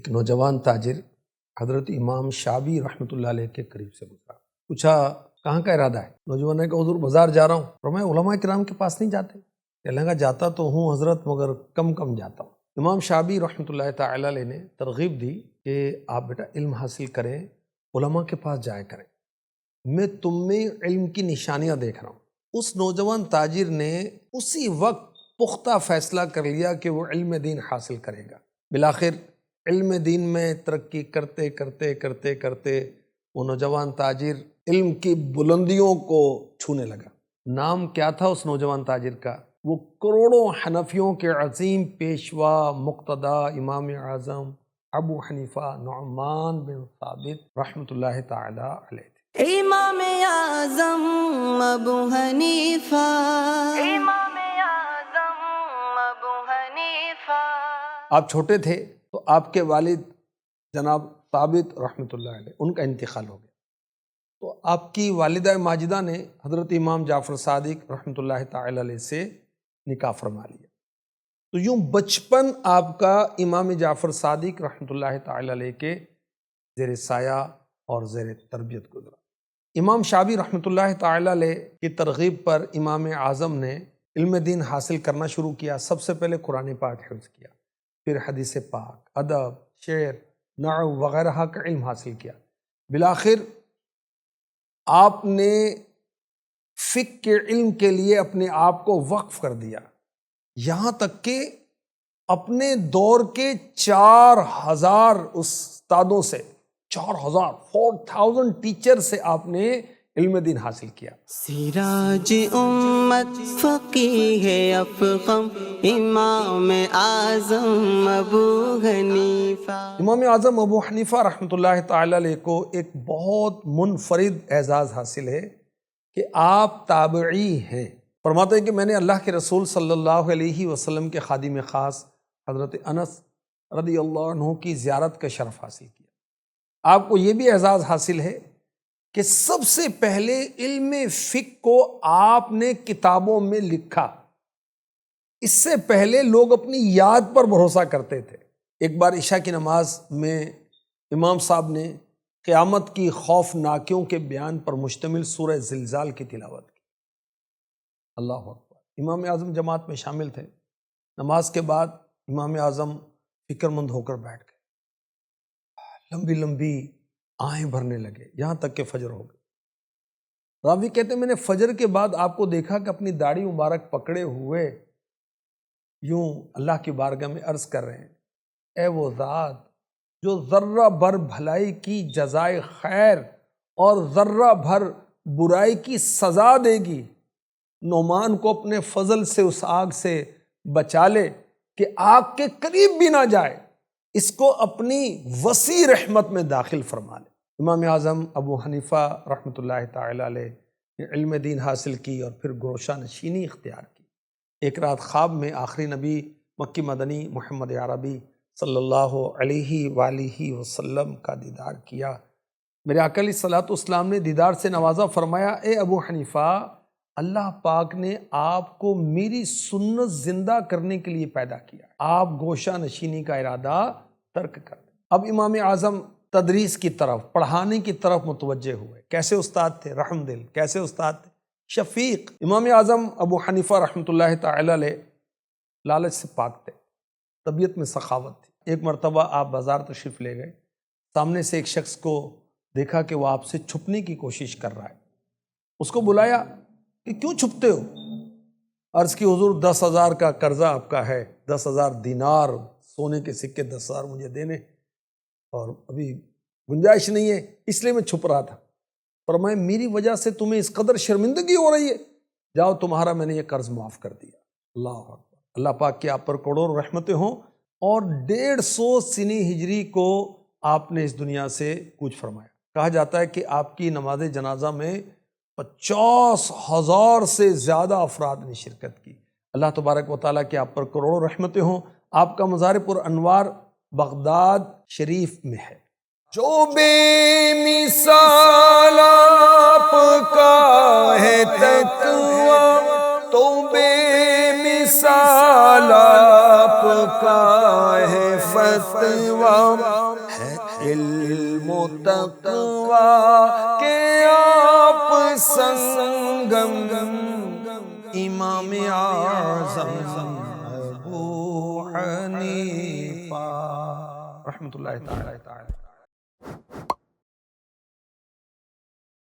ایک نوجوان تاجر حضرت امام شابی رحمۃ اللہ علیہ کے قریب سے گزرا. پوچھا کہاں کا ارادہ ہے؟ نوجوان نے کہا حضور بازار جا رہا ہوں. فرمایا علماء کرام کے پاس نہیں جاتے؟ کہنے لگا جاتا تو ہوں حضرت مگر کم جاتا ہوں. امام شابی رحمۃ اللہ تعالی علیہ نے ترغیب دی کہ آپ بیٹا علم حاصل کریں، علماء کے پاس جایا کریں، میں تم میں علم کی نشانیاں دیکھ رہا ہوں. اس نوجوان تاجر نے اسی وقت پختہ فیصلہ کر لیا کہ وہ علم دین حاصل کرے گا. بالآخر علم دین میں ترقی کرتے کرتے کرتے کرتے وہ نوجوان تاجر علم کی بلندیوں کو چھونے لگا. نام کیا تھا اس نوجوان تاجر کا؟ وہ کروڑوں حنفیوں کے عظیم پیشوا مقتدا امام اعظم ابو حنیفہ نعمان بن ثابت رحمۃ اللہ تعالی علیہ تھے. امام اعظم ابو حنیفہ، امام اعظم ابو حنیفہ. آپ چھوٹے تھے تو آپ کے والد جناب ثابت رحمۃ اللہ علیہ ان کا انتقال ہو گیا، تو آپ کی والدہ ماجدہ نے حضرت امام جعفر صادق رحمۃ اللہ تعالی علیہ سے نکاح فرما لیا. تو یوں بچپن آپ کا امام جعفر صادق رحمۃ اللہ تعالی علیہ کے زیر سایہ اور زیر تربیت گزرا. امام شابی رحمۃ اللہ تعالی علیہ کی ترغیب پر امام اعظم نے علم دین حاصل کرنا شروع کیا. سب سے پہلے قرآن پاک حفظ کیا، پھر حدیث پاک، ادب، شعر، نحو وغیرہ کا علم حاصل کیا. بالآخر آپ نے فقہ کے علم کے لیے اپنے آپ کو وقف کر دیا، یہاں تک کہ اپنے دور کے 4000 استادوں سے 4000 ٹیچر سے آپ نے علم دین حاصل کیا. سراج امت فقیہ افخم امام اعظم ابو حنیفہ. امام اعظم ابو حنیفہ رحمۃ اللہ تعالی علیہ کو ایک بہت منفرد اعزاز حاصل ہے کہ آپ تابعی ہیں. فرماتے ہیں کہ میں نے اللہ کے رسول صلی اللہ علیہ وسلم کے خادم خاص حضرت انس رضی اللہ عنہ کی زیارت کا شرف حاصل کیا. آپ کو یہ بھی اعزاز حاصل ہے کہ سب سے پہلے علم فقہ کو آپ نے کتابوں میں لکھا. اس سے پہلے لوگ اپنی یاد پر بھروسہ کرتے تھے. ایک بار عشاء کی نماز میں امام صاحب نے قیامت کی خوفناکیوں کے بیان پر مشتمل سورہ زلزال کی تلاوت کی. اللہ اکبر. امام اعظم جماعت میں شامل تھے. نماز کے بعد امام اعظم فکر مند ہو کر بیٹھ گئے، لمبی لمبی آہیں بھرنے لگے یہاں تک کہ فجر ہو گئی. راوی کہتے ہیں میں نے فجر کے بعد آپ کو دیکھا کہ اپنی داڑھی مبارک پکڑے ہوئے یوں اللہ کی بارگاہ میں عرض کر رہے ہیں، اے وہ ذات جو ذرہ بھر بھلائی کی جزائے خیر اور ذرہ بھر برائی کی سزا دے گی، نعمان کو اپنے فضل سے اس آگ سے بچا لے کہ آگ کے قریب بھی نہ جائے، اس کو اپنی وسیع رحمت میں داخل فرما لے. امام اعظم ابو حنیفہ رحمۃ اللہ تعالی علیہ نے علم دین حاصل کی اور پھر گوشہ نشینی اختیار کی. ایک رات خواب میں آخری نبی مکی مدنی محمد عربی صلی اللہ علیہ وآلہ وسلم کا دیدار کیا. میرے آقا علیہ الصلوۃ والسلام نے دیدار سے نوازا. فرمایا اے ابو حنیفہ، اللہ پاک نے آپ کو میری سنت زندہ کرنے کے لیے پیدا کیا، آپ گوشہ نشینی کا ارادہ ترک کر دیں. اب امام اعظم تدریس کی طرف، پڑھانے کی طرف متوجہ ہوئے. کیسے استاد تھے؟ رحم دل. کیسے استاد تھے؟ شفیق. امام اعظم ابو حنیفہ رحمۃ اللہ تعالی علیہ لالچ سے پاک تھے، طبیعت میں سخاوت تھی. ایک مرتبہ آپ بازار تشریف لے گئے، سامنے سے ایک شخص کو دیکھا کہ وہ آپ سے چھپنے کی کوشش کر رہا ہے. اس کو بلایا کہ کیوں چھپتے ہو؟ عرض کی حضور 10,000 کا قرضہ آپ کا ہے، 10,000 دینار سونے کے سکے 10,000 مجھے دینے، اور ابھی گنجائش نہیں ہے اس لیے میں چھپ رہا تھا. فرمایا میری وجہ سے تمہیں اس قدر شرمندگی ہو رہی ہے، جاؤ تمہارا میں نے یہ قرض معاف کر دیا. اللہ اکبر. اللہ پاک کی آپ پر کروڑوں رحمتیں ہوں. اور 150 سنی ہجری کو آپ نے اس دنیا سے کوچ فرمایا. کہا جاتا ہے کہ آپ کی نماز جنازہ میں 50,000 سے زیادہ افراد نے شرکت کی. اللہ تبارک و تعالیٰ کی آپ پر کروڑوں رحمتیں ہوں. آپ کا مزار پر انوار بغداد شریف میں ہے. جو بے مثال آپ کا ہے تقویٰ، تو بے مثال آپ کا ہے فتویٰ ہے علم و تقویٰ کہ آپ سنگم امام اعظم ابو حنیفہ رحمۃ اللہ تعالی